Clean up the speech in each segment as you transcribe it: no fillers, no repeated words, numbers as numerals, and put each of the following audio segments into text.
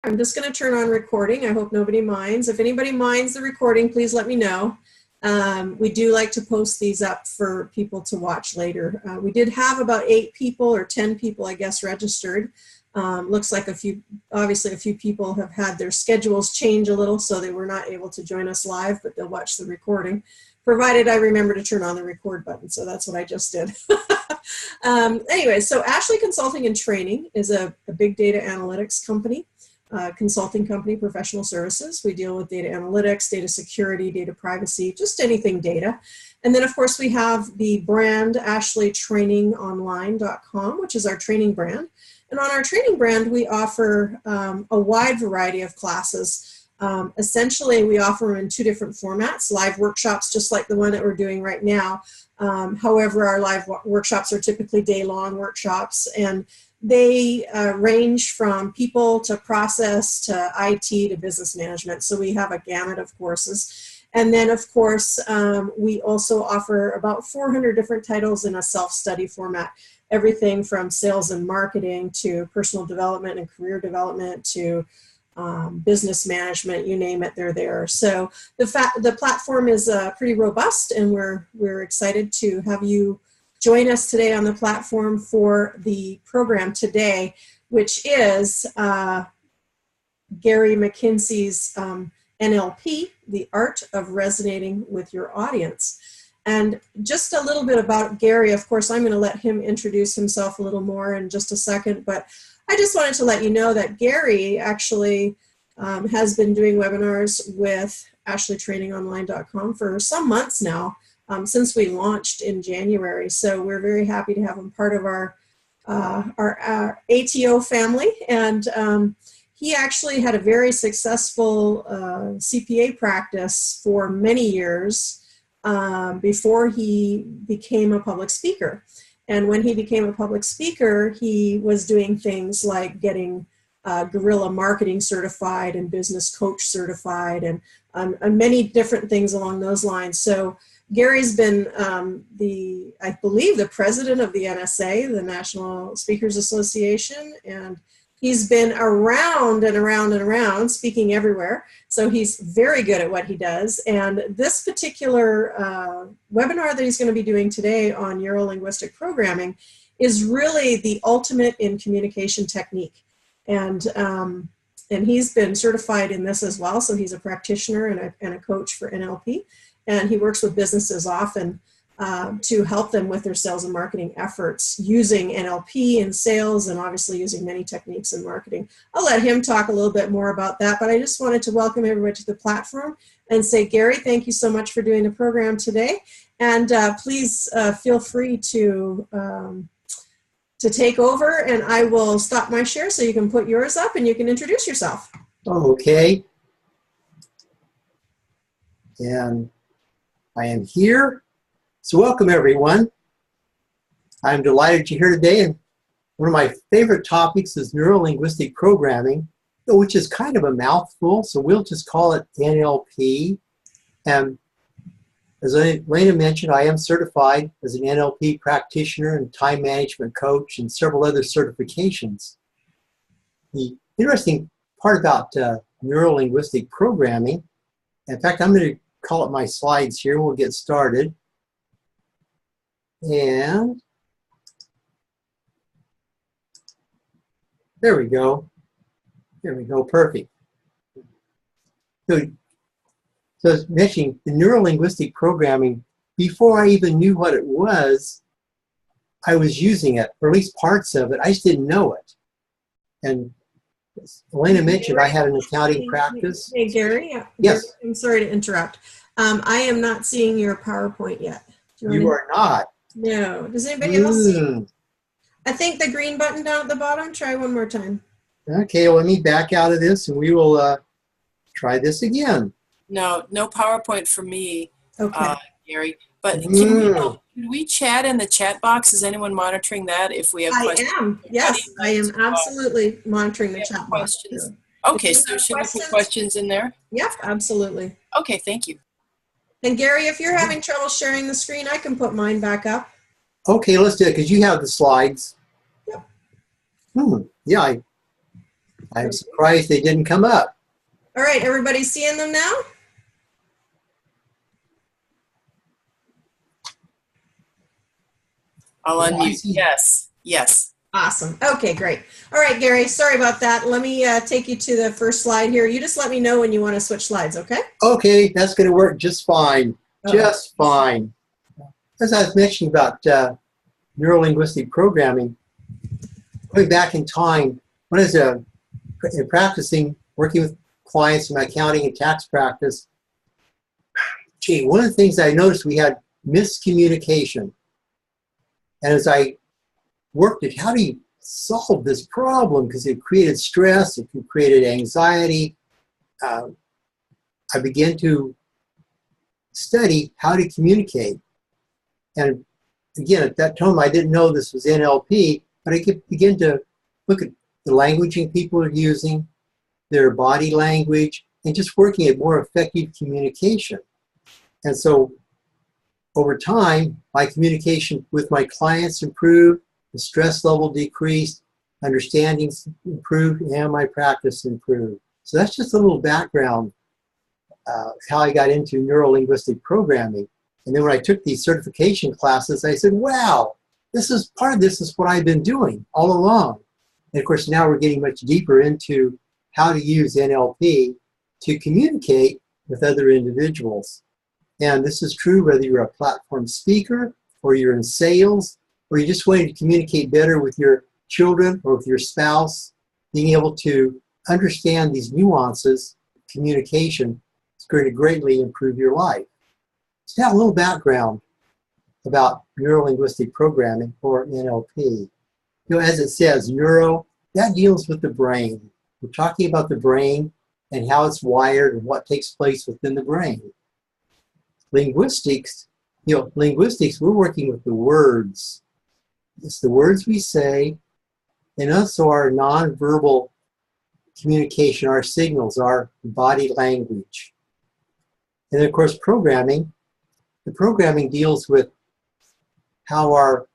I'm just going to turn on recording. I hope nobody minds. If anybody minds the recording, please let me know. We do like to post these up for people to watch later. We did have about 8 people or 10 people, I guess, registered. Looks like obviously a few people have had their schedules change a little, so they were not able to join us live, but they'll watch the recording, provided I remember to turn on the record button. So that's what I just did. Anyway, so Ashley Consulting and Training is a big data analytics company. Consulting company, professional services. We deal with data analytics, data security, data privacy, just anything data. And then, of course, we have the brand ashleytrainingonline.com, which is our training brand. And on our training brand, we offer a wide variety of classes. Essentially, we offer them in 2 different formats, live workshops, just like the one that we're doing right now. However, our live workshops are typically day-long workshops, and they range from people to process to IT to business management. So we have a gamut of courses. And then, of course, we also offer about 400 different titles in a self-study format. Everything from sales and marketing to personal development and career development to business management, you name it, they're there. So the platform is pretty robust, and we're excited to have you join us today on the platform for the program today, which is Gary McKinsey's NLP, The Art of Resonating with Your Audience. And just a little bit about Gary. Of course, I'm going to let him introduce himself a little more in just a second, but I just wanted to let you know that Gary actually has been doing webinars with ashleytrainingonline.com for some months now. Since we launched in January. So we're very happy to have him part of our ATO family. And he actually had a very successful CPA practice for many years before he became a public speaker. And when he became a public speaker, he was doing things like getting guerrilla marketing certified and business coach certified and many different things along those lines. So Gary's been I believe the president of the NSA, the National Speakers Association, and he's been around and around and around, speaking everywhere. So he's very good at what he does. And this particular webinar that he's going to be doing today on Neuro-linguistic programming is really the ultimate in communication technique. And he's been certified in this as well. So he's a practitioner and a coach for NLP. And he works with businesses often to help them with their sales and marketing efforts using NLP in sales and obviously using many techniques in marketing. I'll let him talk a little bit more about that, but I just wanted to welcome everybody to the platform and say, Gary, thank you so much for doing the program today. And please feel free to take over, and I will stop my share so you can put yours up and you can introduce yourself. Okay. And I am here. So welcome, everyone. I'm delighted you're here today. And one of my favorite topics is neuro-linguistic programming, which is kind of a mouthful. So we'll just call it NLP. And as Lena mentioned, I am certified as an NLP practitioner and time management coach and several other certifications. The interesting part about neuro-linguistic programming, in fact, I'm going to call up my slides here. We'll get started. And there we go. There we go. Perfect. So as mentioning the neuro-linguistic programming, before I even knew what it was, I was using it, or at least parts of it. I just didn't know it. And as Elena mentioned, I had an accounting practice. Hey, Gary. Yes. I'm sorry to interrupt. I am not seeing your PowerPoint yet. You are not. No. Does anybody else see? I think the green button down at the bottom. Try one more time. Okay, let me back out of this and we will try this again. No PowerPoint for me, okay. Gary. But can we chat in the chat box? Is anyone monitoring that if we have questions? I am. Yes, I am absolutely monitoring the chat box. Questions? Okay, so should we put questions in there? Yep, absolutely. Okay, thank you. And Gary, if you're having trouble sharing the screen, I can put mine back up. Okay, let's do it because you have the slides. Yep. Yeah, I'm surprised they didn't come up. All right, everybody seeing them now? I'll Yeah, unmute. Yes. Yes. Awesome. Okay, great. All right, Gary, sorry about that. Let me take you to the first slide here. You just let me know when you want to switch slides, okay? Okay, that's going to work just fine. Okay. Just fine. As I was mentioning about neuro-linguistic programming, going back in time, when I was practicing, working with clients in my accounting and tax practice, gee, one of the things I noticed, we had miscommunication. And as I worked at how do you solve this problem, because it created stress, it created anxiety, I began to study how to communicate. And again, at that time, I didn't know this was NLP, but I could begin to look at the languaging people are using, their body language, and just working at more effective communication. And so over time, my communication with my clients improved, the stress level decreased, understanding improved, and my practice improved. So that's just a little background how I got into neuro-linguistic programming. And then when I took these certification classes, I said, wow, this is part of this is what I've been doing all along. And of course, now we're getting much deeper into how to use NLP to communicate with other individuals. And this is true whether you're a platform speaker, or you're in sales, or you just wanting to communicate better with your children or with your spouse. Being able to understand these nuances of communication is going to greatly improve your life. So now a little background about neuro-linguistic programming, or NLP. You know, as it says, neuro, that deals with the brain. We're talking about the brain and how it's wired and what takes place within the brain. Linguistics, we're working with the words. It's the words we say, and also our nonverbal communication, our signals, our body language. And of course, programming. The programming deals with how our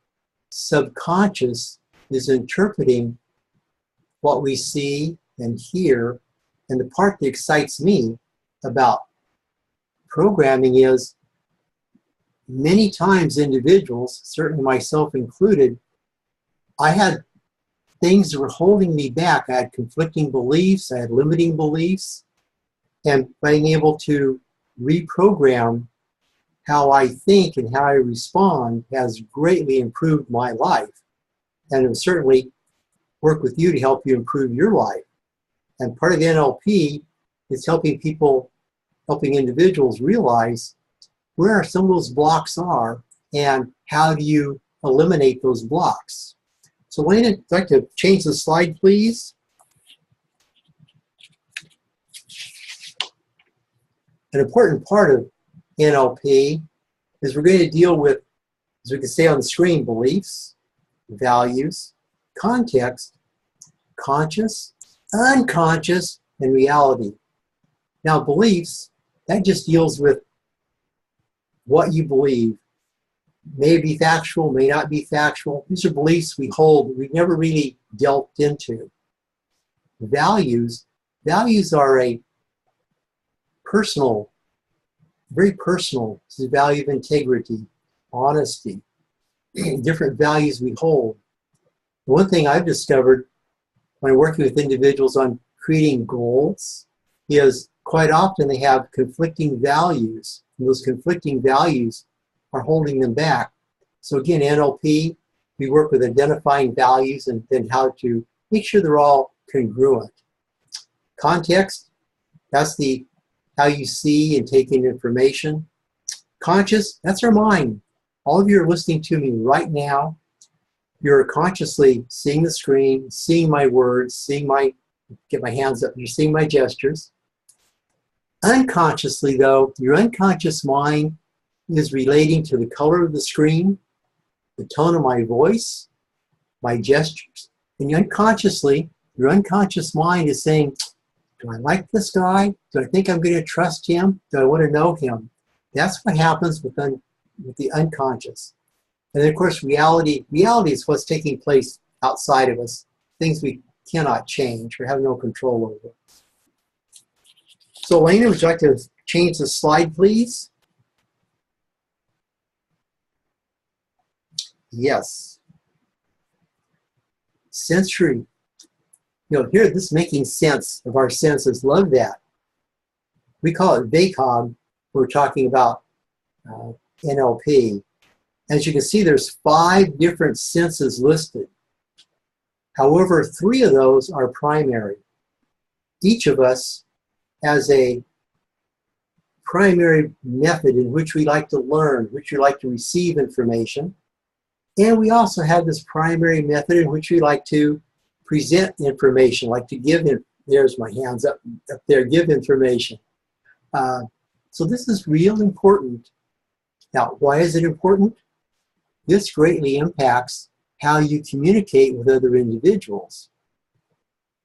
subconscious is interpreting what we see and hear. And the part that excites me about programming is many times individuals, certainly myself included, I had things that were holding me back. I had conflicting beliefs, I had limiting beliefs, and being able to reprogram how I think and how I respond has greatly improved my life. And it will certainly work with you to help you improve your life. And part of NLP is helping individuals realize where some of those blocks are and how do you eliminate those blocks. So Lena, I'd like to change the slide, please. An important part of NLP is we're going to deal with, as we can say on the screen, beliefs, values, context, conscious, unconscious, and reality. Now, beliefs, that just deals with what you believe. May be factual, may not be factual. These are beliefs we hold, we've never really delved into. Values are a personal, very personal. It's the value of integrity, honesty, different values we hold. One thing I've discovered when working with individuals on creating goals is quite often they have conflicting values, and those conflicting values are holding them back. So again, NLP, we work with identifying values and then how to make sure they're all congruent. Context, that's how you see and take in information. Conscious, that's our mind. All of you are listening to me right now. You're consciously seeing the screen, seeing my words, get my hands up, you're seeing my gestures. Unconsciously though, your unconscious mind is relating to the color of the screen, the tone of my voice, my gestures. And unconsciously, your unconscious mind is saying, do I like this guy? Do I think I'm going to trust him? Do I want to know him? That's what happens with the unconscious. And then of course, reality is what's taking place outside of us. Things we cannot change or have no control over. So Elena, would you like to change the slide, please? Yes. Sensory. Here, this is making sense of our senses. Love that. We call it VACOG. We're talking about NLP. As you can see, there's 5 different senses listed. However, 3 of those are primary. Each of us has a primary method in which we like to learn, which we like to receive information. And we also have this primary method in which we like to present information, like to give it. There's my hands up there, give information. So this is real important. Now, why is it important? This greatly impacts how you communicate with other individuals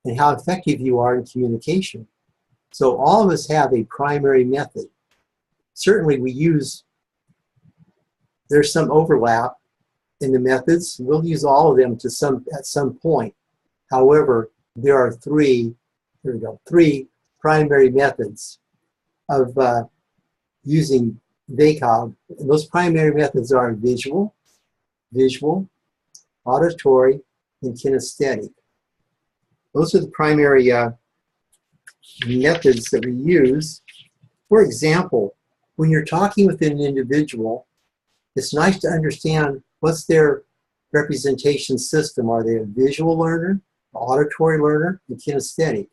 and how effective you are in communication. So all of us have a primary method. Certainly there's some overlap in the methods. We'll use all of them at some point. However, there are 3 primary methods of using VACOG. And those primary methods are visual, auditory, and kinesthetic. Those are the primary methods that we use. For example, when you're talking with an individual, it's nice to understand what's their representation system. Are they a visual learner, auditory learner, and kinesthetic?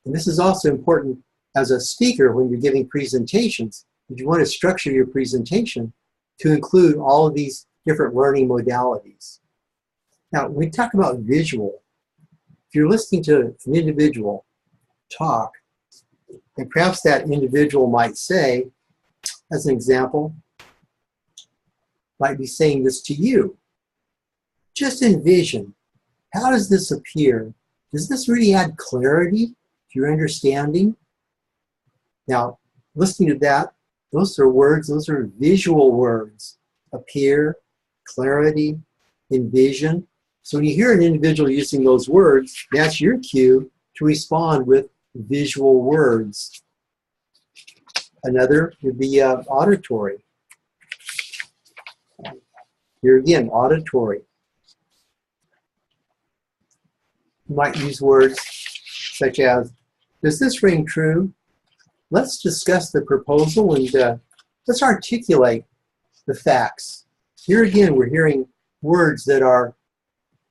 And this is also important as a speaker when you're giving presentations. If you want to structure your presentation to include all of these different learning modalities. Now, when we talk about visual, if you're listening to an individual talk, and perhaps that individual might say, as an example, might be saying this to you. Just envision, how does this appear? Does this really add clarity to your understanding? Now, listening to that, those are words, those are visual words. Appear, clarity, envision. So when you hear an individual using those words, that's your cue to respond with visual words. Another would be auditory. Here again, auditory. You might use words such as, does this ring true? Let's discuss the proposal and let's articulate the facts. Here again, we're hearing words that are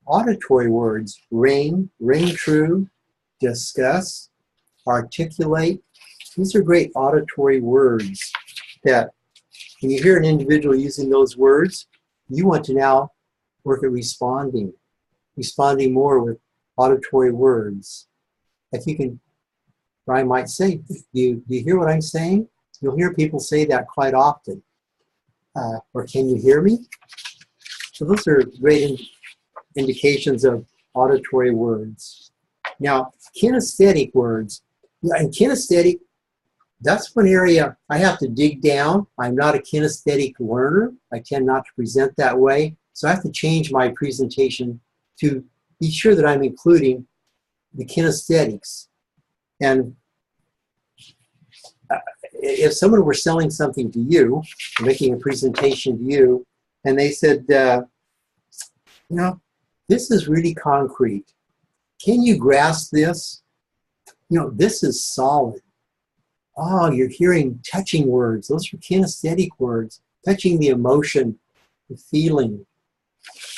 auditory words. Ring true, discuss, articulate. These are great auditory words that when you hear an individual using those words, you want to now work at responding more with auditory words. If you can, I might say, do you hear what I'm saying? You'll hear people say that quite often. Or can you hear me? So those are great indications of auditory words. Now, kinesthetic words. In kinesthetic, that's one area I have to dig down. I'm not a kinesthetic learner. I tend not to present that way. So I have to change my presentation to be sure that I'm including the kinesthetics. And if someone were selling something to you, making a presentation to you, and they said, this is really concrete. Can you grasp this? This is solid. Oh, you're hearing touching words. Those are kinesthetic words, touching the emotion, the feeling.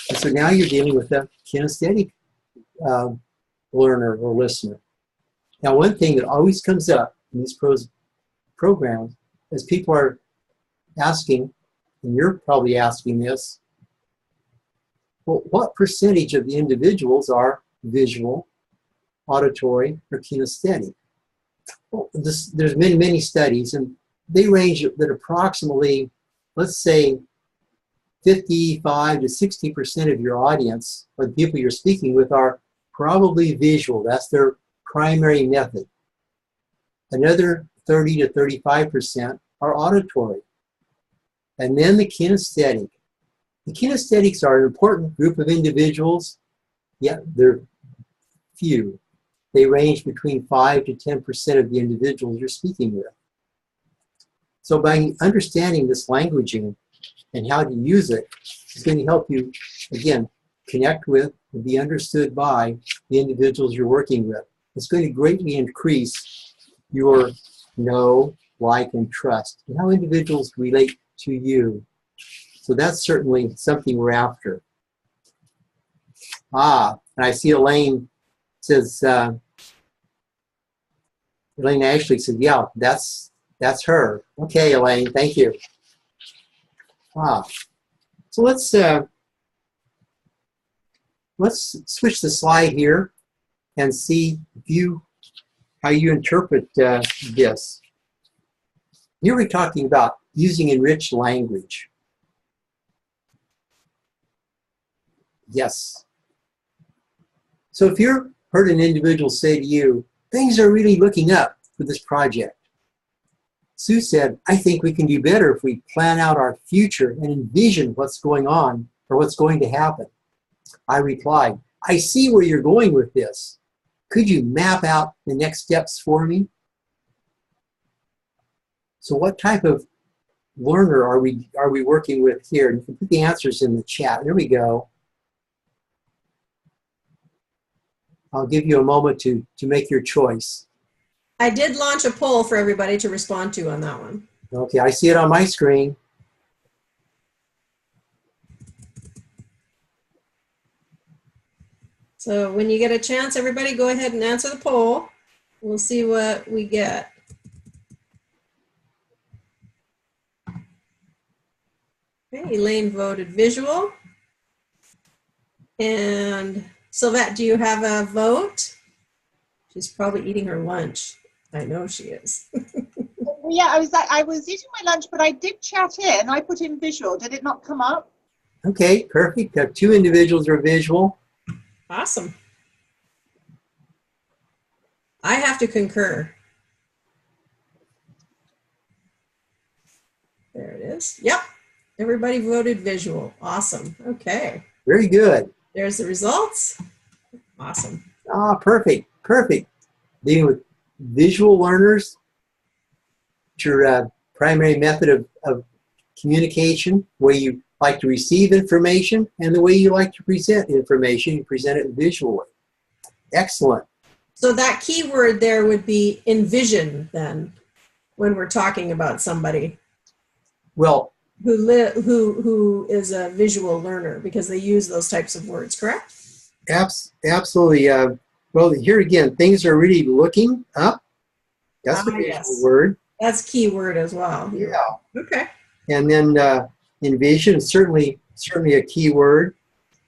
And so now you're dealing with a kinesthetic learner or listener. Now, one thing that always comes up in these programs is people are asking, and you're probably asking this, well, what percentage of the individuals are visual, auditory, or kinesthetic? Well, there's many studies, and they range that approximately, let's say, 55 to 60% of your audience, or the people you're speaking with, are probably visual. That's their primary method. Another 30 to 35% are auditory. And then the kinesthetic. The kinesthetics are an important group of individuals, yet they're few. They range between 5 to 10% of the individuals you're speaking with. So by understanding this languaging and how to use it, it's going to help you, again, connect with and be understood by the individuals you're working with. It's going to greatly increase your know, like, and trust, and how individuals relate to you. So that's certainly something we're after. And I see Elaine says, Elaine Ashley said, yeah, that's her. Okay, Elaine, thank you. So let's switch the slide here and see how you interpret this. Here we're talking about using enriched language. Yes. So if you heard an individual say to you, things are really looking up for this project. Sue said, I think we can do better if we plan out our future and envision what's going on or what's going to happen. I replied, I see where you're going with this. Could you map out the next steps for me? So what type of learner are we working with here? You can put the answers in the chat. There we go. I'll give you a moment to make your choice. I did launch a poll for everybody to respond to on that one. Okay, I see it on my screen. So when you get a chance, everybody go ahead and answer the poll. We'll see what we get. Okay, Elaine voted visual. And Sylvette, do you have a vote? She's probably eating her lunch. I know she is. Yeah, I was eating my lunch, but I did chat in. I put in visual. Did it not come up? Okay, perfect. Got 2 individuals are visual. Awesome. I have to concur. There it is. Yep. Everybody voted visual. Awesome. Okay. Very good. There's the results. Awesome. Perfect. Perfect. Dealing with visual learners, it's your primary method of communication, the way you like to receive information and the way you like to present information. You present it visually. Excellent. So that key word there would be envision then, when we're talking about somebody Well, who is a visual learner, because they use those types of words, correct? absolutely. Well, here again, things are really looking up. That's the visual Yes. word. That's key word as well. Yeah. Okay. And then envision is certainly a key word.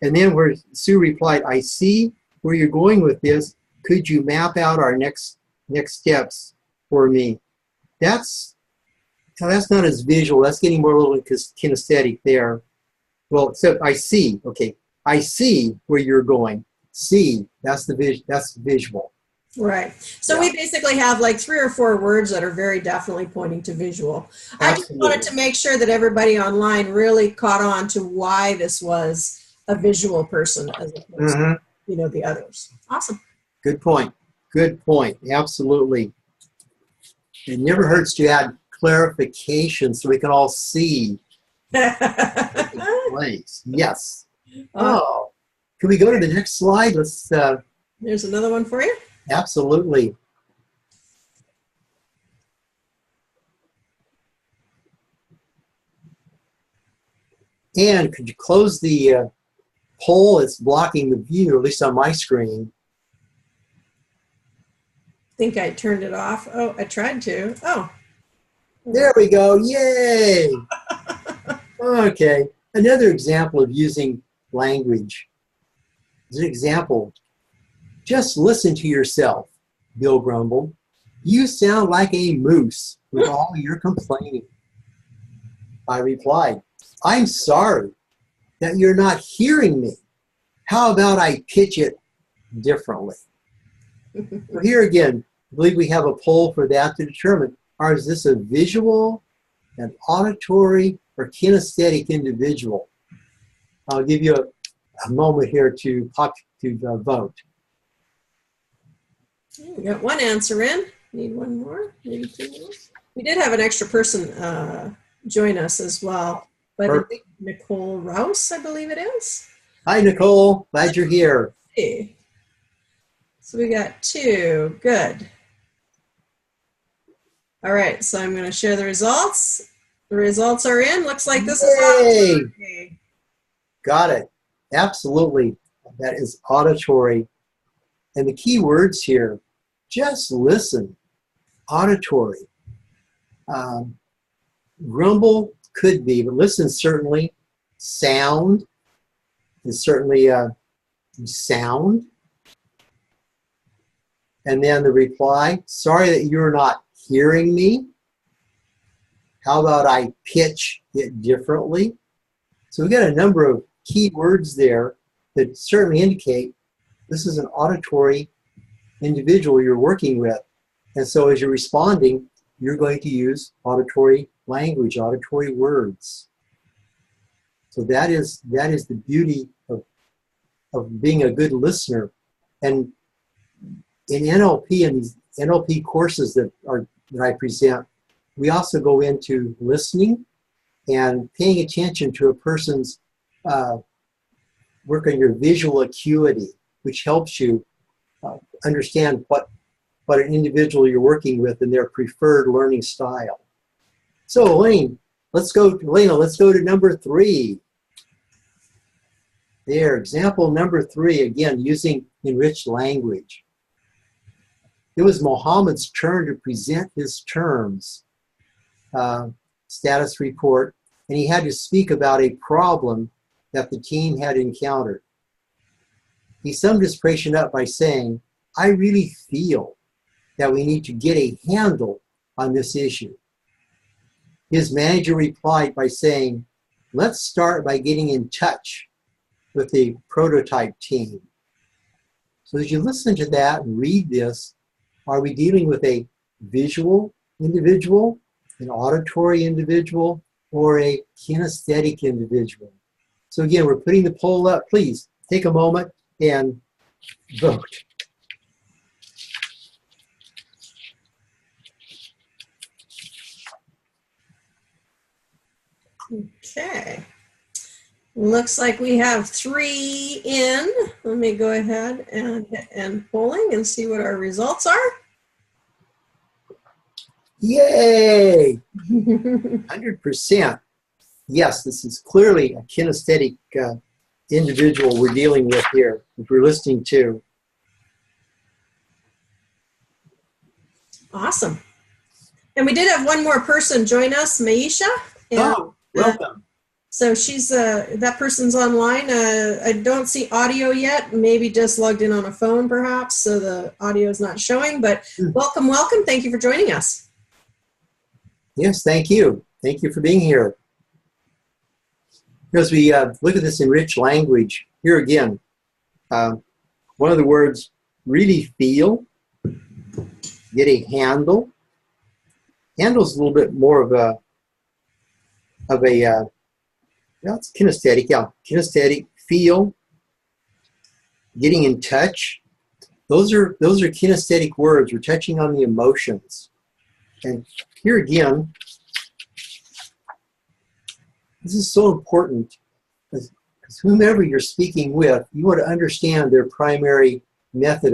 And then where Sue replied, I see where you're going with this. Could you map out our next steps for me? That's not as visual. That's getting more a little kinesthetic there. Well, so I see. Okay, I see where you're going. See, that's visual. Right. So we basically have like 3 or 4 words that are very definitely pointing to visual. Absolutely. I just wanted to make sure that everybody online really caught on to why this was a visual person as opposed to, the others. Awesome. Good point. Good point. Absolutely. It never hurts to add clarification so we can all see the place. Yes. Oh, can we go to the next slide? Let's. There's another one for you. Absolutely. And could you close the poll? It's blocking the view, at least on my screen. I think I turned it off. Oh, I tried to. Oh. There we go. Yay. Okay. Another example of using language. As an example, just listen to yourself, Bill grumbled. You sound like a moose with all your complaining. I replied, I'm sorry that you're not hearing me. How about I pitch it differently? So here again, I believe we have a poll for that to determine, is this a visual, an auditory, or kinesthetic individual? I'll give you a moment here to vote. We got one answer in. Need one more, maybe two more. We did have an extra person join us as well. By the way, Nicole Rouse, I believe it is. Hi, Nicole. Glad you're here. Hey. So we got two. Good. All right, so I'm going to share the results. The results are in. Looks like this is auditory. Got it. Absolutely. That is auditory. And the key words here, just listen. Auditory. Grumble could be, but listen certainly. Sound is certainly sound. And then the reply, sorry that you're not hearing me. How about I pitch it differently? So we got a number of key words there that certainly indicate this is an auditory individual you're working with. And so as you're responding, you're going to use auditory language, auditory words. So that is the beauty of being a good listener. And in NLP and these NLP courses that I present, we also go into listening and paying attention to a person's work on your visual acuity, which helps you understand what an individual you're working with and their preferred learning style. So Elena, let's go to number 3. There, example number 3, again, using enriched language. It was Mohammed's turn to present his terms, status report, and he had to speak about a problem that the team had encountered. He summed his patient up by saying, I really feel that we need to get a handle on this issue. His manager replied by saying, let's start by getting in touch with the prototype team. So as you listen to that and read this, are we dealing with a visual individual, an auditory individual, or a kinesthetic individual? So again, we're putting the poll up. Please take a moment and vote. Okay. Looks like we have 3 in. Let me go ahead and end polling and see what our results are. Yay! 100%. Yes, this is clearly a kinesthetic individual we're dealing with here, if we're listening to. Awesome. And we did have one more person join us, Maisha. And, welcome. So she's, that person's online. I don't see audio yet, maybe just logged in on a phone perhaps, so the audio is not showing, but welcome, welcome. Thank you for joining us. Yes, thank you. Thank you for being here. As we look at this enriched language, here again, one of the words, really feel, get a handle. Handle's a little bit more of a it's kinesthetic, yeah. Kinesthetic, feel, getting in touch. Those are kinesthetic words. We're touching on the emotions. And here again, this is so important because whomever you're speaking with, you want to understand their primary method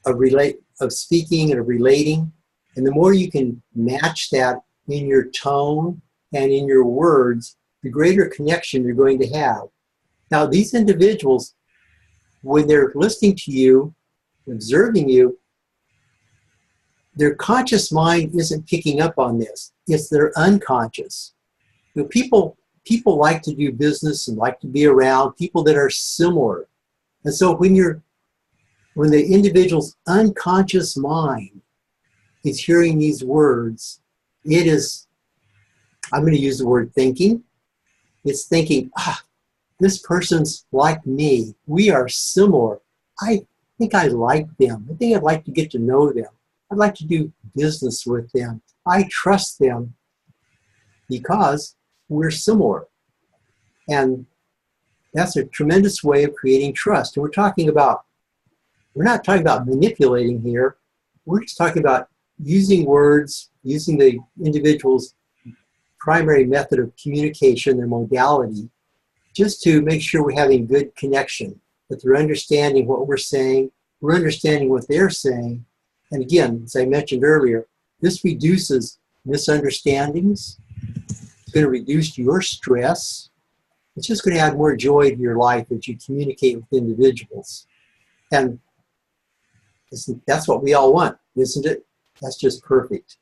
of speaking and of relating. And the more you can match that in your tone and in your words, the greater connection you're going to have. Now, these individuals, when they're listening to you, observing you, their conscious mind isn't picking up on this. It's their unconscious. You know, people like to do business and like to be around people that are similar. And so when the individual's unconscious mind is hearing these words, it is, I'm going to use the word thinking. It's thinking, this person's like me. We are similar. I think I like them. I think I'd like to get to know them. I'd like to do business with them. I trust them because we're similar. And that's a tremendous way of creating trust. And we're talking about we're not talking about manipulating here. We're just talking about using words, using the individual's primary method of communication, their modality, just to make sure we're having good connection, that they're understanding what we're saying, we're understanding what they're saying. And again, as I mentioned earlier, this reduces misunderstandings. It's going to reduce your stress. It's just going to add more joy to your life as you communicate with individuals. And that's what we all want, isn't it? That's just perfect.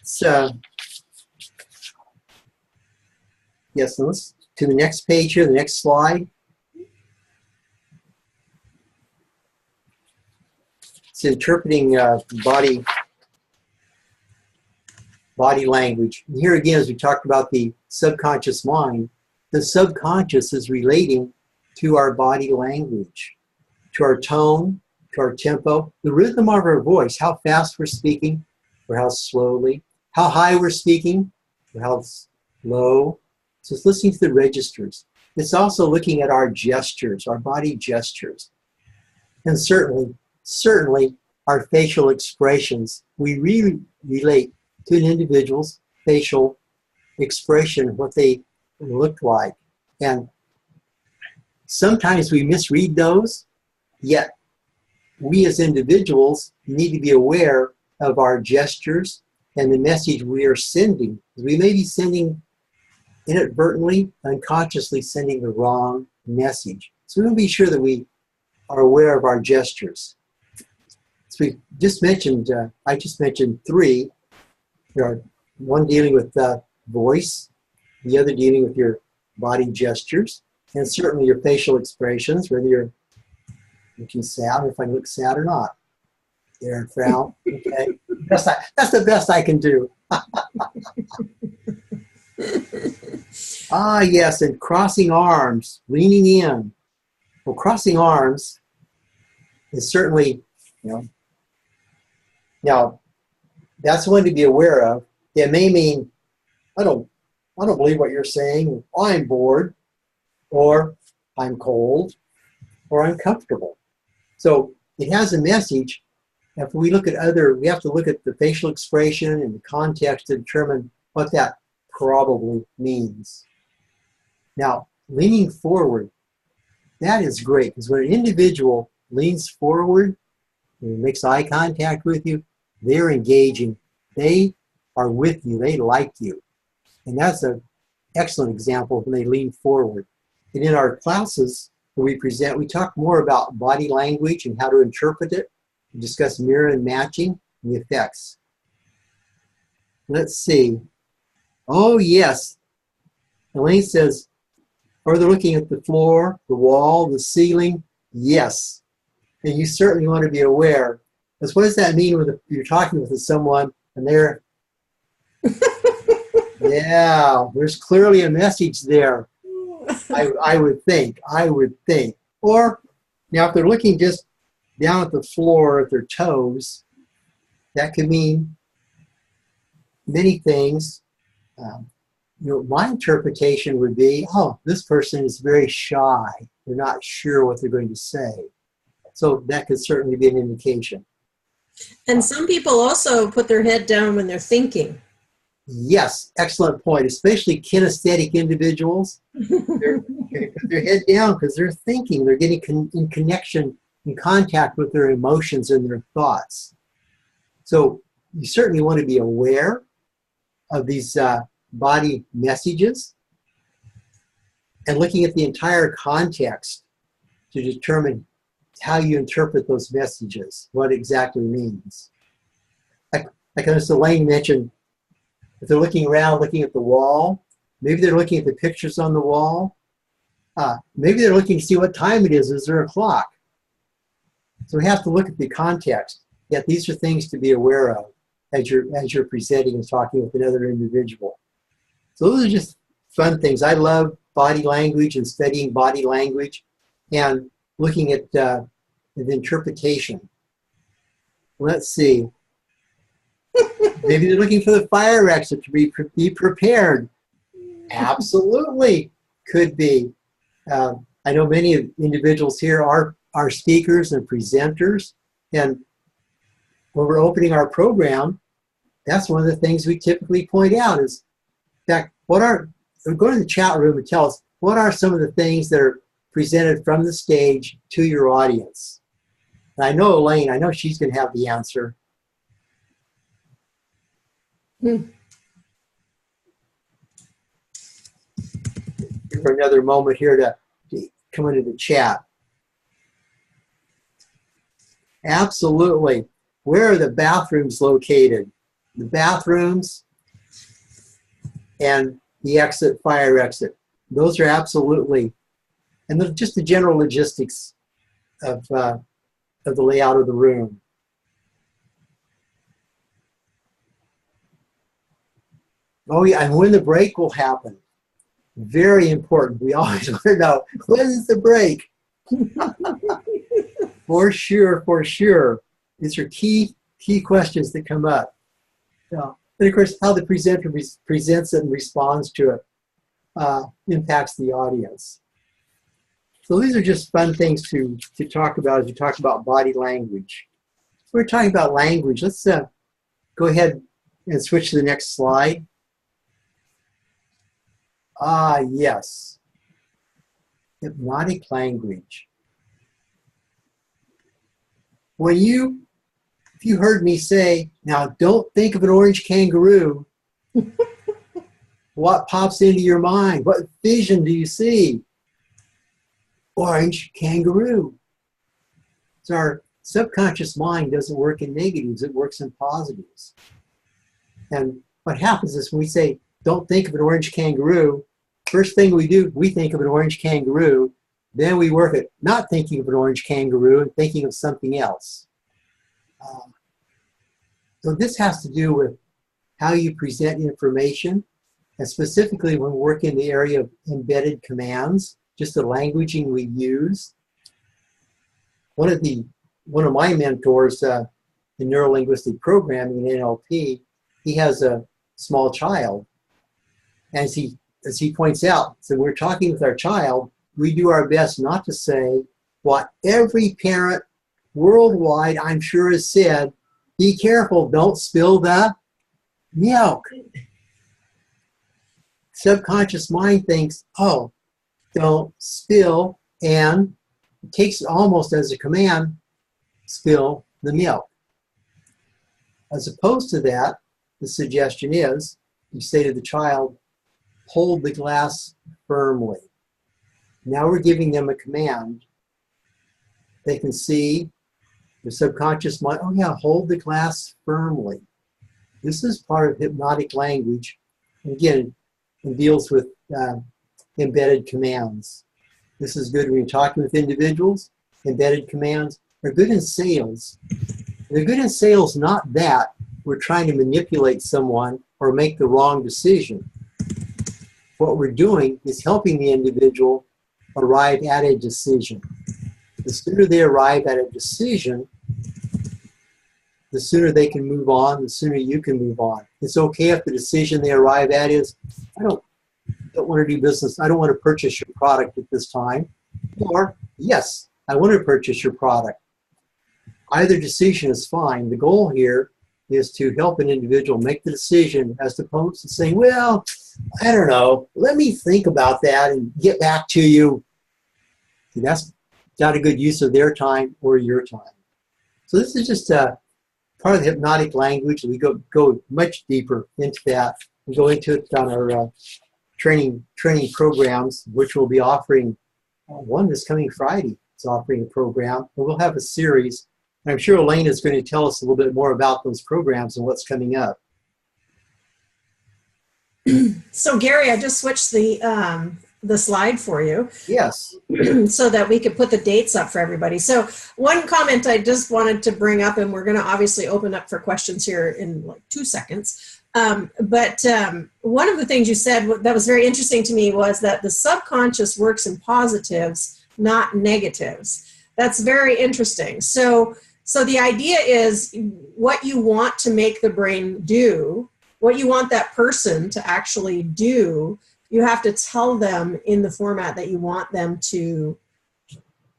So, yes, let's to the next page here, the next slide. It's interpreting body language. And here again, as we talked about the subconscious mind, the subconscious is relating to our body language, to our tone, to our tempo, the rhythm of our voice, how fast we're speaking or how slowly, how high we're speaking or how low. So it's listening to the registers. It's also looking at our gestures, our body gestures. And certainly our facial expressions. We really relate to an individual's facial expression, what they look like. And sometimes we misread those, yet we as individuals need to be aware of our gestures and the message we are sending. We may be sending inadvertently, unconsciously sending the wrong message. So we want to be sure that we are aware of our gestures. So we just mentioned, I just mentioned three. There are one dealing with voice, the other dealing with your body gestures, and certainly your facial expressions, whether you're looking sad, or if I look sad or not. There, frown. Okay, that's the best I can do. Ah, yes, and crossing arms, leaning in. Well, crossing arms is certainly, now that's one to be aware of. It may mean, I don't believe what you're saying. I'm bored, or I'm cold, or I'm comfortable. So it has a message. If we look at we have to look at the facial expression and the context to determine what that probably means. Now, leaning forward, that is great, because when an individual leans forward and makes eye contact with you, they're engaging. They are with you. They like you. And that's an excellent example when they lean forward. And in our classes that we present, we talk more about body language and how to interpret it. We discuss mirror and matching and the effects. Let's see. Oh, yes. Elaine says, or they're looking at the floor, the wall, the ceiling. Yes. And you certainly want to be aware. Because what does that mean when you're talking with someone and they're, yeah, there's clearly a message there. I would think. Or now if they're looking just down at the floor at their toes, that could mean many things. My interpretation would be, oh, this person is very shy. They're not sure what they're going to say. So that could certainly be an indication. And some people also put their head down when they're thinking. Yes, excellent point. Especially kinesthetic individuals. They're going to put their head down because they're thinking. They're getting in connection, in contact with their emotions and their thoughts. So you certainly want to be aware of these body messages and looking at the entire context to determine how you interpret those messages, what it exactly means. Like as Elaine mentioned, if they're looking around, looking at the wall, maybe they're looking at the pictures on the wall. Maybe they're looking to see what time it is. Is there a clock? So we have to look at the context. Yet these are things to be aware of as you're presenting and talking with another individual. So those are just fun things. I love body language and studying body language and looking at the interpretation. Let's see. Maybe they're looking for the fire exit to be prepared. Absolutely could be. I know many of individuals here are speakers and presenters, and when we're opening our program, that's one of the things we typically point out is, in fact, go to the chat room and tell us, what are some of the things that are presented from the stage to your audience? And I know Elaine, I know she's going to have the answer. Give her another moment here to come into the chat. Absolutely. Where are the bathrooms located? The bathrooms and the exit, fire exit. Those are absolutely, and just the general logistics of the layout of the room. Oh yeah, and when the break will happen. Very important. We always want to know, when is the break? For sure, for sure. These are key questions that come up. And of course, how the presenter presents it and responds to it impacts the audience. So these are just fun things to talk about as you talk about body language. So we're talking about language. Let's go ahead and switch to the next slide. Yes. Hypnotic language. If you heard me say, now don't think of an orange kangaroo, what pops into your mind? What vision do you see? Orange kangaroo. So our subconscious mind doesn't work in negatives, it works in positives. And what happens is when we say, don't think of an orange kangaroo, first thing we do, we think of an orange kangaroo, then we work at not thinking of an orange kangaroo and thinking of something else. So this has to do with how you present information, and specifically when we work in the area of embedded commands, just the languaging we use. One of my mentors in neuro-linguistic programming in NLP, he has a small child. And as he points out, so we're talking with our child, we do our best not to say what every parent worldwide, I'm sure, has said, be careful, don't spill the milk. Subconscious mind thinks, oh, don't spill, and it takes it almost as a command, spill the milk. As opposed to that, the suggestion is, you say to the child, hold the glass firmly. Now we're giving them a command. They can see the subconscious mind, oh yeah, hold the glass firmly. This is part of hypnotic language. Again, it deals with embedded commands. This is good when you're talking with individuals. Embedded commands are good in sales. They're good in sales, not that we're trying to manipulate someone or make the wrong decision. What we're doing is helping the individual arrive at a decision. The sooner they arrive at a decision, the sooner they can move on, the sooner you can move on. It's okay if the decision they arrive at is, I don't want to do business, I don't want to purchase your product at this time. Or, yes, I want to purchase your product. Either decision is fine. The goal here is to help an individual make the decision as opposed to saying, well, I don't know, let me think about that and get back to you. See, that's not a good use of their time or your time. So this is just part of the hypnotic language. We go much deeper into that. We go into it on our training programs, which we'll be offering. One this coming Friday is offering a program, and we'll have a series. And I'm sure Elaine is going to tell us a little bit more about those programs and what's coming up. So Gary, I just switched the slide for you. Yes. So that we could put the dates up for everybody. So one comment I just wanted to bring up, and we're going to obviously open up for questions here in like 2 seconds. But one of the things you said that was very interesting to me was that the subconscious works in positives, not negatives. That's very interesting. So the idea is what you want to make the brain do, what you want that person to actually do you have to tell them in the format that you want them to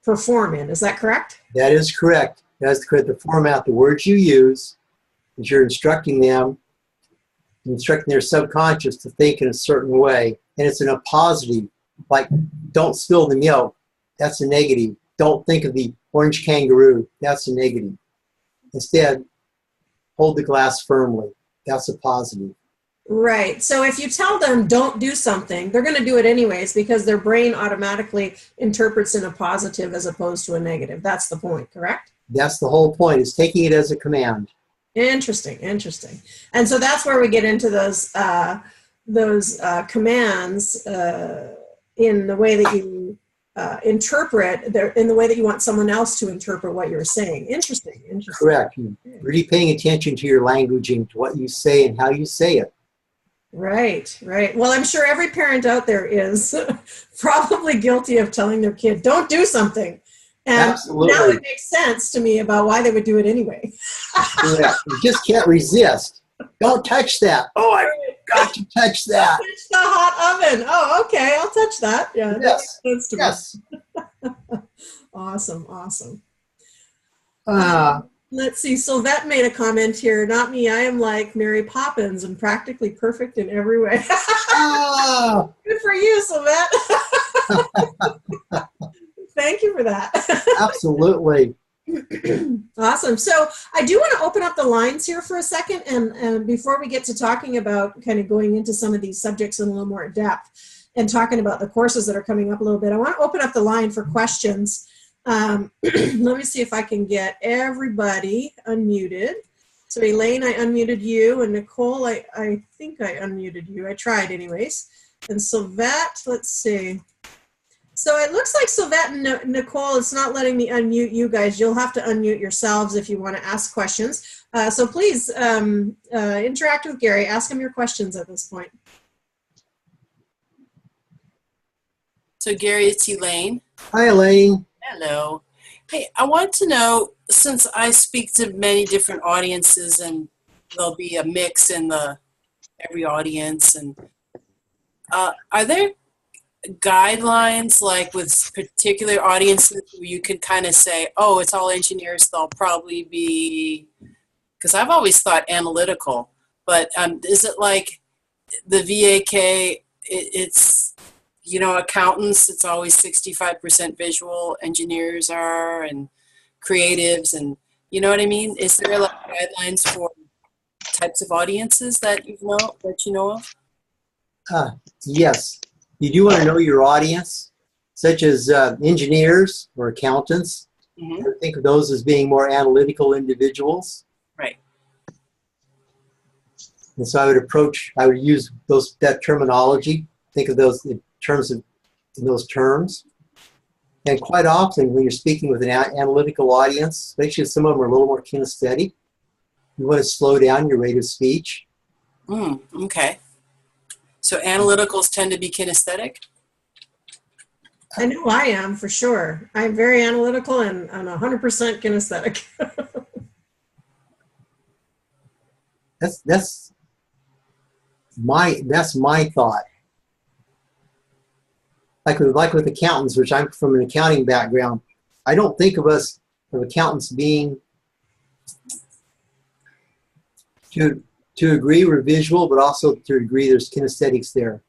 perform in. Is that correct? That is correct. That's correct. The format, the words you use, is you're instructing them, instructing their subconscious to think in a certain way. And it's in a positive, like, don't spill the milk. That's a negative. Don't think of the orange kangaroo. That's a negative. Instead, hold the glass firmly. That's a positive. Right. So if you tell them don't do something, they're going to do it anyways because their brain automatically interprets in a positive as opposed to a negative. That's the point, correct? That's the whole point, is taking it as a command. Interesting, interesting. And so that's where we get into those commands in the way that you interpret, in the way that you want someone else to interpret what you're saying. Interesting, interesting. Correct. You're really paying attention to your languaging, to what you say and how you say it. Right, right. Well, I'm sure every parent out there is probably guilty of telling their kid, don't do something. And Absolutely. now it makes sense to me about why they would do it anyway. Correct. You just can't resist. Don't touch that. Oh, I got to touch that. Touch the hot oven. Oh, okay. I'll touch that. Yeah. Yes. That makes sense to Yes. me. Awesome. Awesome. Uh, Let's see. Sylvette made a comment here. Not me. I am like Mary Poppins and practically perfect in every way. oh, Good for you, Sylvette. Thank you for that. absolutely. Awesome. So I do want to open up the lines here for a second. And before we get to talking about kind of going into some of these subjects in a little more depth and talking about the courses that are coming up a little bit, I want to open up the line for questions. Let me see if I can get everybody unmuted. So Elaine, I unmuted you, and Nicole, I think I unmuted you. I tried anyways. And Sylvette, let's see. So it looks like Sylvette and Nicole, it's not letting me unmute you guys. You'll have to unmute yourselves if you want to ask questions. So please interact with Gary. Ask him your questions at this point. So Gary, it's Elaine. Hi, Elaine. Hello. Hey, I want to know, since I speak to many different audiences and there'll be a mix in every audience, and are there guidelines like with particular audiences where you can kind of say, oh, it's all engineers, they'll probably be, because I've always thought analytical, but is it like the VAK, it's, you know, accountants, it's always 65% visual, engineers are, and creatives, and you know what I mean? Is there like guidelines for types of audiences that you know of? Yes. You do want to know your audience, such as engineers or accountants. Mm-hmm. I think of those as being more analytical individuals. Right. And so I would use that terminology, think of those in those terms. And quite often when you're speaking with an analytical audience, especially if some of them are a little more kinesthetic, you want to slow down your rate of speech. Okay. So analyticals tend to be kinesthetic? I know I am, for sure. I'm very analytical and I'm 100% kinesthetic. That's my thought. Like with accountants, which I'm from an accounting background, I don't think of us of accountants being to a degree we're visual, but also to a degree there's kinesthetics there.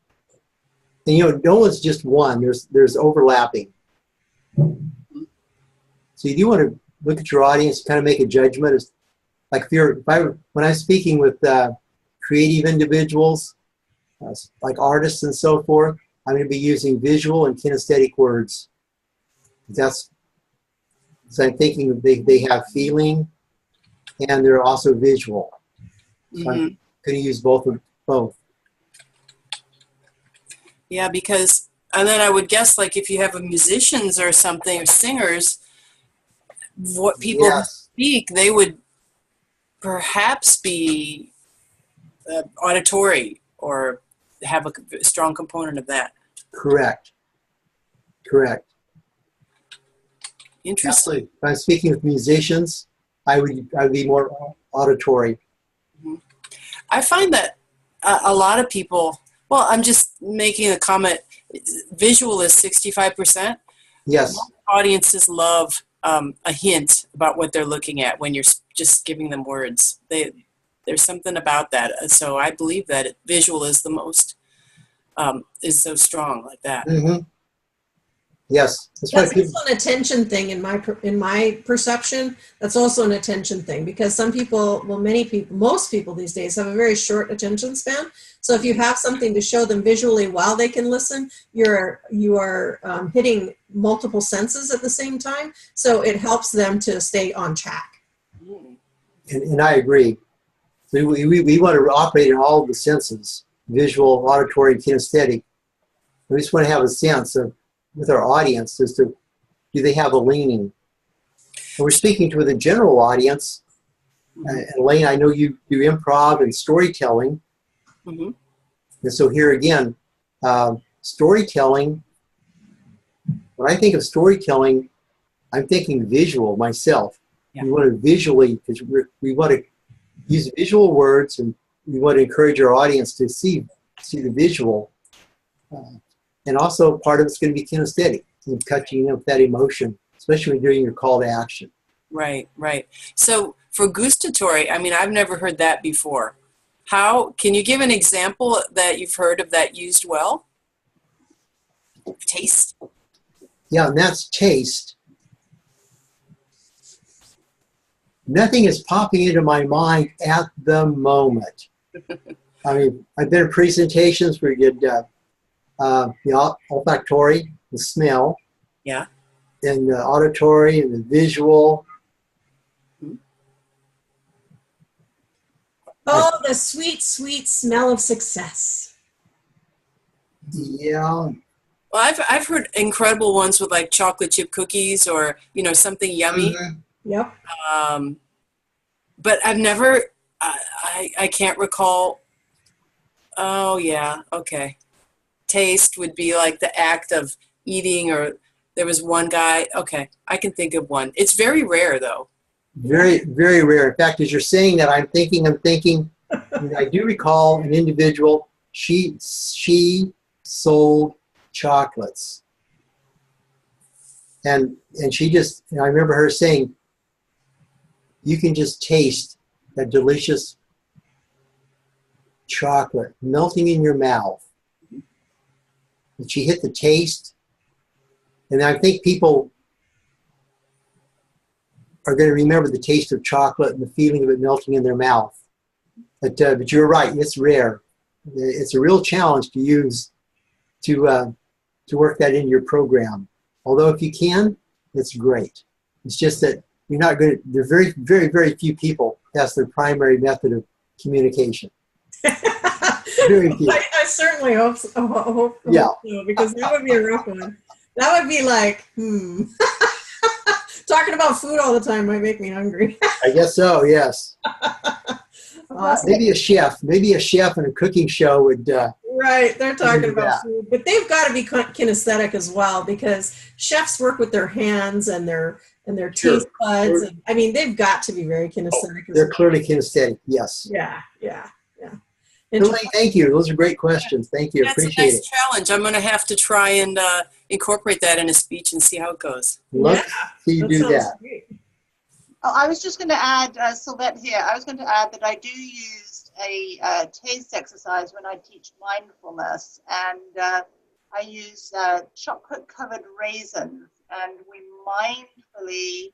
And you know, no one's just one. There's overlapping. So you do want to look at your audience, kind of make a judgment. As like when I'm speaking with creative individuals, like artists and so forth, I'm going to be using visual and kinesthetic words. So I'm thinking they have feeling, and they're also visual. So I'm going to use both. Yeah, because, and then I would guess, like, if you have musicians or something, or singers, what people speak, they would perhaps be auditory or have a strong component of that. Correct. Interesting. Absolutely. If I'm speaking with musicians, I would be more auditory. I find that a lot of people, Well, I'm just making a comment. Visual is 65%. Yes. Audiences love a hint about what they're looking at when you're just giving them words. There's something about that. So I believe that visual is the most, is so strong like that. Mm-hmm. Yes. That's also an attention thing in my perception. That's also an attention thing because some people, well, many people, most people these days have a very short attention span. So if you have something to show them visually while they can listen, you are hitting multiple senses at the same time. So it helps them to stay on track. And I agree. We want to operate in all of the senses, visual, auditory, and kinesthetic. We just want to have a sense of, with our audience, as to, do they have a leaning? And we're speaking to the general audience. And Elaine, I know you do improv and storytelling. Mm-hmm. And so here again, storytelling, when I think of storytelling, I'm thinking visual myself. Yeah. We want to visually, because we want to use visual words, and we want to encourage our audience to see the visual. And also part of it's going to be kinesthetic, and catching up that emotion, especially when you're doing your call to action. Right, right. So for gustatory, I mean, I've never heard that before. Can you give an example that you've heard of that used well? Taste. Yeah, and that's taste. Nothing is popping into my mind at the moment. I mean, I've been in presentations where you did the olfactory, the smell. Yeah. And the auditory and the visual. Oh, the sweet, sweet smell of success. Yeah. Well, I've heard incredible ones with like chocolate chip cookies or, something yummy. Mm-hmm. Yep. But I've never, I can't recall. Oh, yeah. Okay. Taste would be like the act of eating, or there was one guy. Okay. I can think of one. It's very rare though. Very, very rare. In fact, as you're saying that, I'm thinking, and I do recall an individual, she sold chocolates. And she just, I remember her saying, you can just taste that delicious chocolate melting in your mouth. And she hit the taste. And I think people are going to remember the taste of chocolate and the feeling of it melting in their mouth. But you're right, it's rare. It's a real challenge to use to work that into your program. Although if you can, it's great. It's just that you're not going to, there are very, very, very few people that's their primary method of communication. Very few. I certainly hope so, because that would be a rough one. That would be like, talking about food all the time might make me hungry. I guess so, yes. Awesome. Maybe a chef in a cooking show would. Right, they're talking about food, but they've got to be kinesthetic as well, because chefs work with their hands and their taste buds. And, I mean, they've got to be very kinesthetic. They're clearly kinesthetic. Yes. Yeah. Elaine, thank you. Those are great questions. Thank you. That's Appreciate a nice it. challenge. I'm going to have to try and incorporate that in a speech and see how it goes. Love to see you do that. Great. Oh, I was just going to add, Sylvette here, I was going to add that I do use a taste exercise when I teach mindfulness, and I use chocolate-covered raisins, and we mindfully,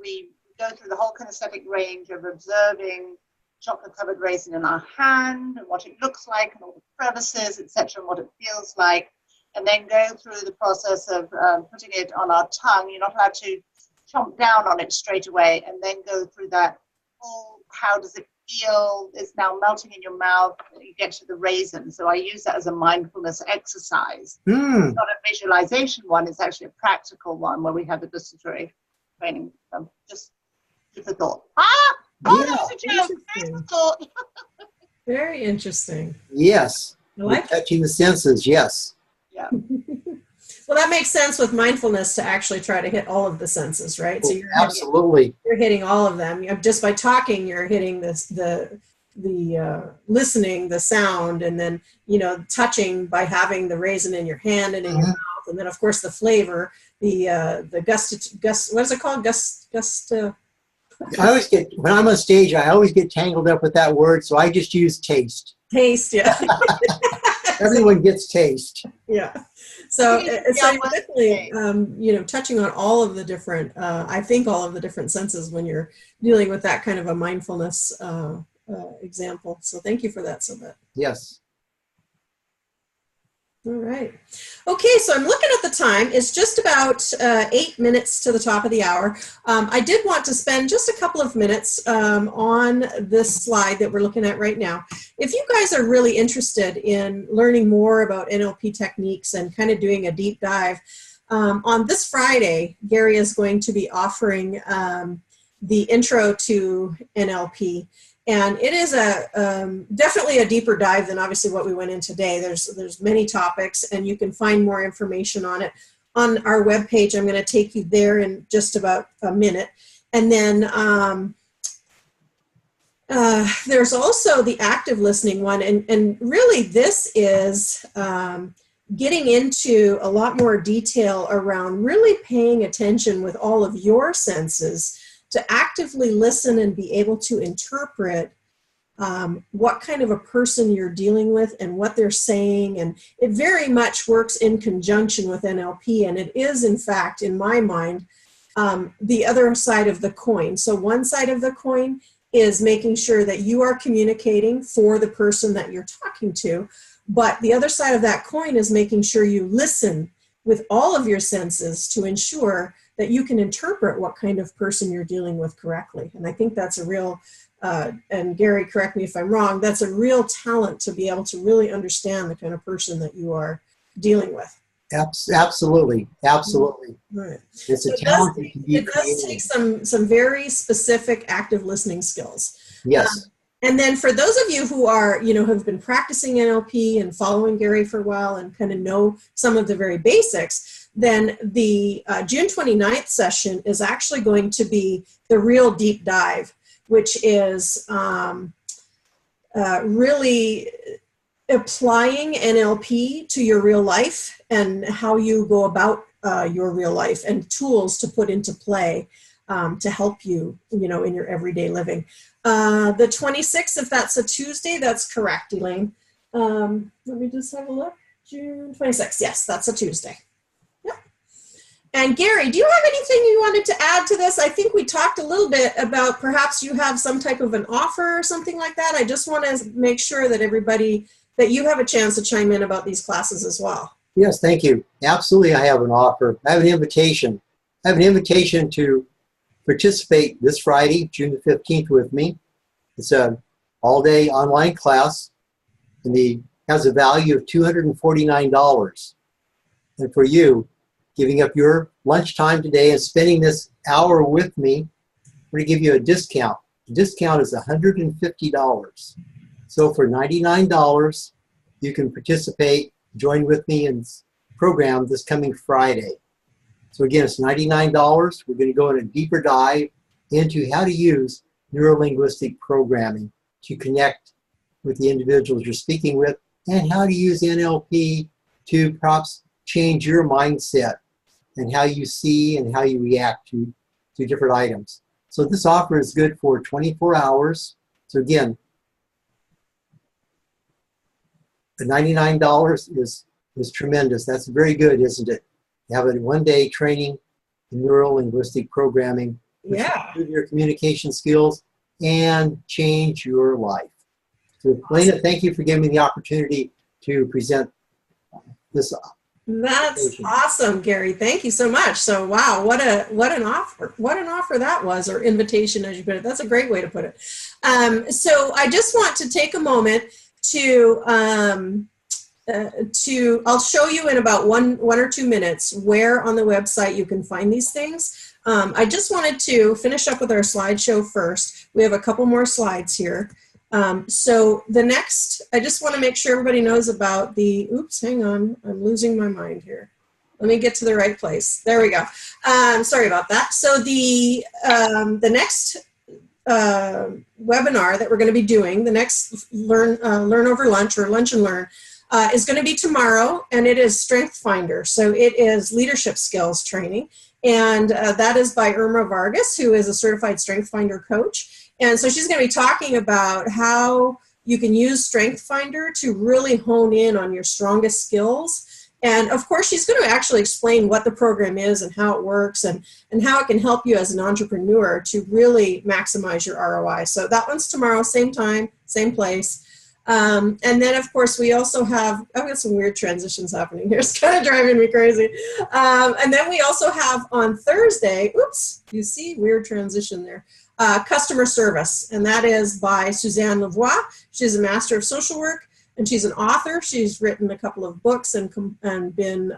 we go through the whole kinesthetic range of observing chocolate-covered raisin in our hand and what it looks like and all the crevices, etc., and what it feels like, and then go through the process of putting it on our tongue. You're not allowed to chomp down on it straight away, and then go through that whole, how does it feel? It's now melting in your mouth. You get to the raisin. So I use that as a mindfulness exercise. It's not a visualization one, it's actually a practical one where we have the gustatory training. Just difficult. That's a joke. Difficult. Very interesting. Yes. I like it. Touching the senses, yes. Yeah. Well, that makes sense with mindfulness to actually try to hit all of the senses, right? So Absolutely. You're hitting all of them. Just by talking, you're hitting the listening, the sound, and then, touching by having the raisin in your hand and in your mouth, and then of course the flavor, the gust, what is it called? I always get, when I'm on stage, I always get tangled up with that word, so I just use taste. Taste, yeah. Everyone gets taste. Yeah. So definitely, touching on all of the different, I think all of the different senses when you're dealing with that kind of a mindfulness example. So thank you for that, Sylvette. Yes. All right. Okay, so I'm looking at the time. It's just about 8 minutes to the top of the hour. I did want to spend just a couple of minutes on this slide that we're looking at right now. If you guys are really interested in learning more about NLP techniques and kind of doing a deep dive, on this Friday, Gary is going to be offering the intro to NLP. And it is definitely a deeper dive than obviously what we went in today. There's many topics, and you can find more information on it on our webpage. I'm going to take you there in just about a minute. And then there's also the active listening one. And really this is getting into a lot more detail around really paying attention with all of your senses to actively listen and be able to interpret what kind of a person you're dealing with and what they're saying. And it very much works in conjunction with NLP. And it is, in fact, in my mind, the other side of the coin. So one side of the coin is making sure that you are communicating for the person that you're talking to. But the other side of that coin is making sure you listen with all of your senses to ensure that you can interpret what kind of person you're dealing with correctly. And I think that's a real, and Gary, correct me if I'm wrong, that's a real talent to be able to really understand the kind of person that you are dealing with. Absolutely. Absolutely. Right. It's a talent that can be It does take some very specific active listening skills. Yes. And then for those of you who are, have been practicing NLP and following Gary for a while and kind of know some of the very basics, then the June 29th session is actually going to be the real deep dive, which is really applying NLP to your real life and how you go about your real life and tools to put into play to help you, in your everyday living. The 26th, if that's a Tuesday, that's correct, Elaine. Let me just have a look. June 26th, yes, that's a Tuesday. Yep. And Gary, do you have anything you wanted to add to this? I think we talked a little bit about perhaps you have some type of an offer or something like that. I just want to make sure that that you have a chance to chime in about these classes as well. Yes, thank you. Absolutely, I have an offer. I have an invitation. I have an invitation to participate this Friday, June the 15th with me. It's an all-day online class, and it has a value of $249. And for you, giving up your lunchtime today and spending this hour with me, we're going to give you a discount. The discount is $150. So for $99, you can participate, join with me in this program this coming Friday. So again, it's $99. We're going to go in a deeper dive into how to use neuro-linguistic programming to connect with the individuals you're speaking with, and how to use NLP to perhaps change your mindset and how you see and how you react to different items. So this offer is good for 24 hours. So again, the $99 is tremendous. That's very good, isn't it? You have a one-day training in neuro-linguistic programming, which will improve your communication skills and change your life. So, Lena, thank you for giving me the opportunity to present this. That's awesome, Gary. Thank you so much. So, wow, what an offer! What an offer that was, or invitation, as you put it. That's a great way to put it. So, I just want to take a moment to I'll show you in about one or 2 minutes where on the website you can find these things. I just wanted to finish up with our slideshow first. We have a couple more slides here. So the next, I just want to make sure everybody knows about the, oops, hang on, I'm losing my mind here. Let me get to the right place. There we go. Sorry about that. So the next webinar that we're going to be doing, the next Learn Over Lunch or Lunch and Learn, is going to be tomorrow, and it is Strength Finder. So it is leadership skills training, and that is by Irma Vargas, who is a certified Strength Finder coach. And so she's going to be talking about how you can use Strength Finder to really hone in on your strongest skills. And of course, she's going to actually explain what the program is and how it works and how it can help you as an entrepreneur to really maximize your ROI. So that one's tomorrow, same time, same place. And then, of course, we also have, I've got some weird transitions happening here. It's kind of driving me crazy. And then we also have on Thursday, oops, you see, weird transition there, customer service. And that is by Suzanne Lavoie. She's a Master of Social Work. And she's an author. She's written a couple of books and been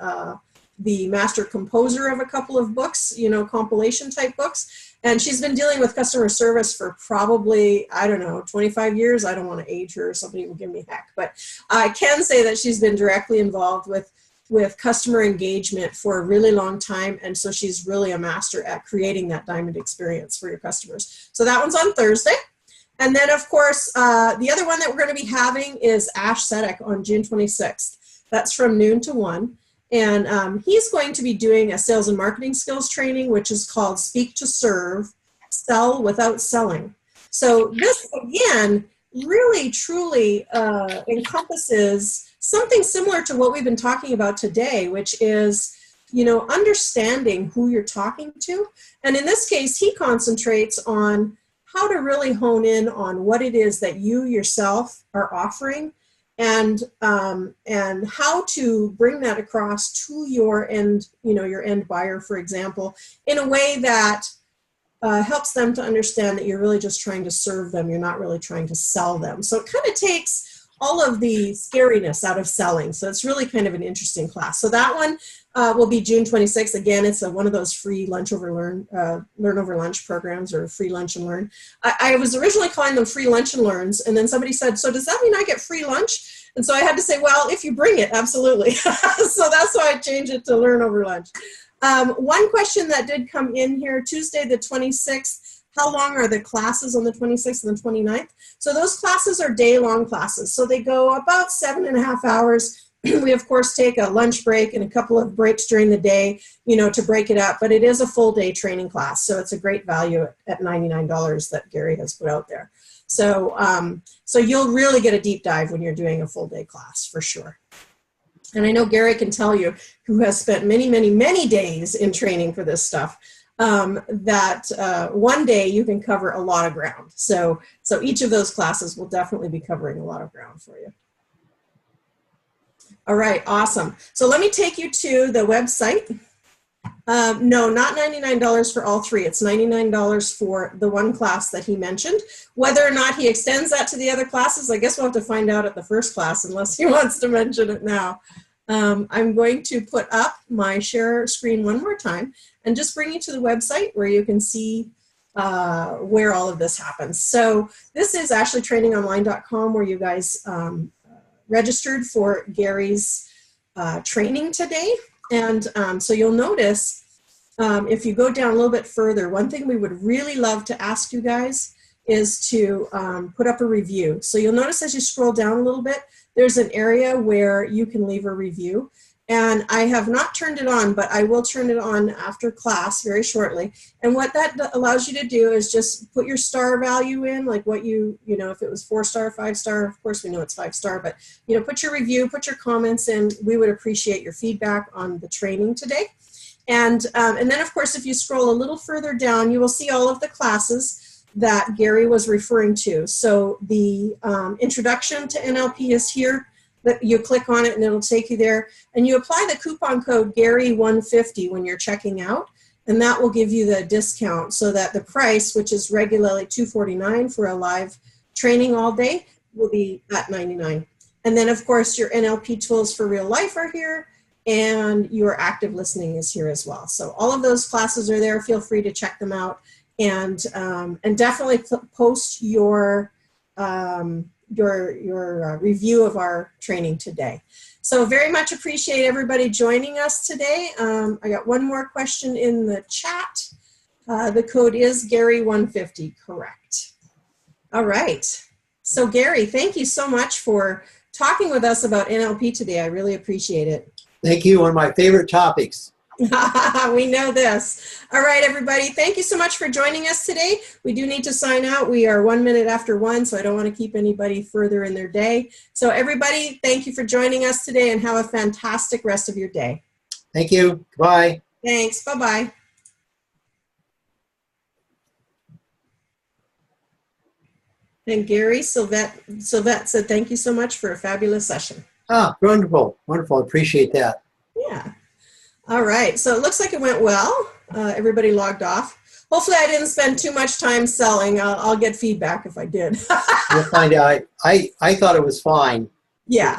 the master composer of a couple of books, you know, compilation type books. And she's been dealing with customer service for probably, I don't know, 25 years. I don't want to age her or somebody will give me heck. But I can say that she's been directly involved with customer engagement for a really long time. And so she's really a master at creating that diamond experience for your customers. So that one's on Thursday. And then, of course, the other one that we're going to be having is Ash Sedek on June 26th. That's from noon to 1. And he's going to be doing a sales and marketing skills training, which is called Speak to Serve, Sell Without Selling. So this, again, really, truly encompasses something similar to what we've been talking about today, which is, you know, understanding who you're talking to. And in this case, he concentrates on how to really hone in on what it is that you yourself are offering and how to bring that across to your end, you know, your end buyer, for example, in a way that helps them to understand that you're really just trying to serve them. You're not really trying to sell them. So it kind of takes all of the scariness out of selling. So it's really kind of an interesting class. So that one will be June 26th. Again, it's one of those free Lunch Over Learn, Learn Over Lunch programs, or free Lunch and Learn. I was originally calling them free Lunch and Learns, and then somebody said, so does that mean I get free lunch? And so I had to say, well, if you bring it, absolutely. So that's why I changed it to Learn Over Lunch. One question that did come in here, Tuesday the 26th, how long are the classes on the 26th and the 29th? So those classes are day-long classes. So they go about 7.5 hours. We, of course, take a lunch break and a couple of breaks during the day, you know, to break it up. But it is a full-day training class. So it's a great value at $99 that Gary has put out there. So, so you'll really get a deep dive when you're doing a full-day class, for sure. And I know Gary can tell you, who has spent many, many, many days in training for this stuff, that one day you can cover a lot of ground. So each of those classes will definitely be covering a lot of ground for you. All right, awesome. So let me take you to the website. No, not $99 for all three. It's $99 for the one class that he mentioned. Whether or not he extends that to the other classes, I guess we'll have to find out at the first class, unless he wants to mention it now. I'm going to put up my share screen one more time and just bring you to the website where you can see where all of this happens. So this is ashleytrainingonline.com, where you guys registered for Gary's training today. And so you'll notice, if you go down a little bit further, one thing we would really love to ask you guys is to put up a review. So you'll notice as you scroll down a little bit, there's an area where you can leave a review. And I have not turned it on, but I will turn it on after class very shortly. And what that allows you to do is just put your star value in, like what you know, if it was 4-star, 5-star, of course we know it's 5-star, but, you know, put your review, put your comments in. We would appreciate your feedback on the training today. And then, of course, if you scroll a little further down, you will see all of the classes that Gary was referring to. So the introduction to NLP is here. That you click on it and it'll take you there, and you apply the coupon code Gary150 when you're checking out, and that will give you the discount, so that the price, which is regularly $249 for a live training all day, will be at $99. And then, of course, your NLP tools for real life are here, and your active listening is here as well. So all of those classes are there. Feel free to check them out, and definitely post your review of our training today. So very much appreciate everybody joining us today. I got one more question in the chat. The code is Gary150, correct. All right. So Gary, thank you so much for talking with us about NLP today. I really appreciate it. Thank you. One of my favorite topics. We know this. All right, everybody. Thank you so much for joining us today. We do need to sign out. We are 1 minute after 1, so I don't want to keep anybody further in their day. So everybody, thank you for joining us today and have a fantastic rest of your day. Thank you. Bye. Thanks. Bye-bye. And Gary, Sylvette said thank you so much for a fabulous session. Ah, wonderful. Wonderful. Appreciate that. Yeah. All right. So it looks like it went well. Everybody logged off. Hopefully I didn't spend too much time selling. I'll get feedback if I did. We'll find out. I thought it was fine. Yeah.